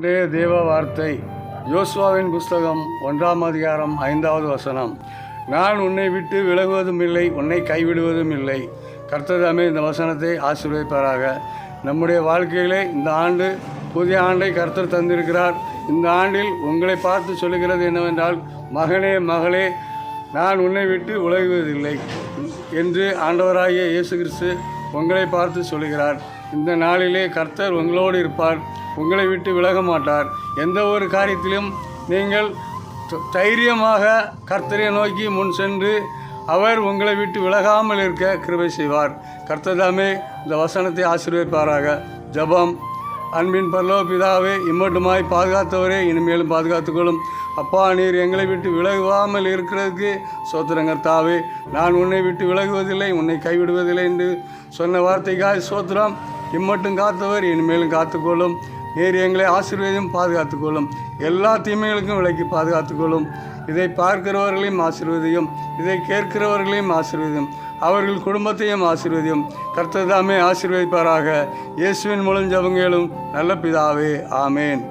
இன்றைய தேவ வார்த்தை யோசுவாவின் புஸ்தகம் 1ஆம் அதிகாரம் 5வது வசனம். நான் உன்னை விட்டு விலகுவதும் இல்லை, உன்னை கைவிடுவதும் இல்லை. கர்த்தர் தாமே இந்த வசனத்தை ஆசீர்வதிப்பாராக. நம்முடைய வாழ்க்கையிலே இந்த ஆண்டு புதிய ஆண்டை கர்த்தர் தந்திருக்கிறார். இந்த ஆண்டில் உங்களை பார்த்து சொல்லுகிறது என்னவென்றால், மகனே மகளே, நான் உன்னை விட்டு விலகுவதில்லை என்று ஆண்டவராகிய இயேசு கிறிஸ்து உங்களை பார்த்து சொல்லுகிறார். இந்த நாளிலே கர்த்தர் உங்களோடு இருப்பார், உங்களை விட்டு விலக மாட்டார். எந்த ஒரு காரியத்திலும் நீங்கள் தைரியமாக கர்த்தரை நோக்கி முன் சென்று அவர் உங்களை விட்டு விலகாமல் இருக்க கிருபை செய்வார். கர்த்தர் தாமே இந்த வசனத்தை ஆசீர்வதிப்பாராக. ஜெபம். அன்பின் பரலோக பிதாவே, இம்மட்டுமாய் பாதுகாத்தவரே, இனிமேலும் பாதுகாத்துக்கொள்ளும். அப்பா, நீர் எங்களை விட்டு விலகாமல் இருக்கிறதுக்கு சோத்திரம் கர்த்தாவே. நான் உன்னை விட்டு விலகுவதில்லை, உன்னை கைவிடுவதில்லை என்று சொன்ன வார்த்தைக்காய் சோத்திரம். இம்மட்டும் காத்தவர் இனிமேலும் காத்துக்கொள்ளும். நீர் எங்களை ஆசீர்வதியும் பாதுகாத்துக்கொள்ளும். எல்லா தீமைகளுக்கும் விலக்கி பாதுகாத்துக்கொள்ளும். இதை பார்க்கிறவர்களையும் ஆசீர்வதியும், இதை கேட்கிறவர்களையும் ஆசீர்வதியும், அவர்கள் குடும்பத்தையும் ஆசீர்வதியும். கர்த்தர் தாமே ஆசீர்வதிப்பாராக. இயேசுவின் மூலம் ஜெபங்களும் நல்ல பிதாவே, ஆமேன்.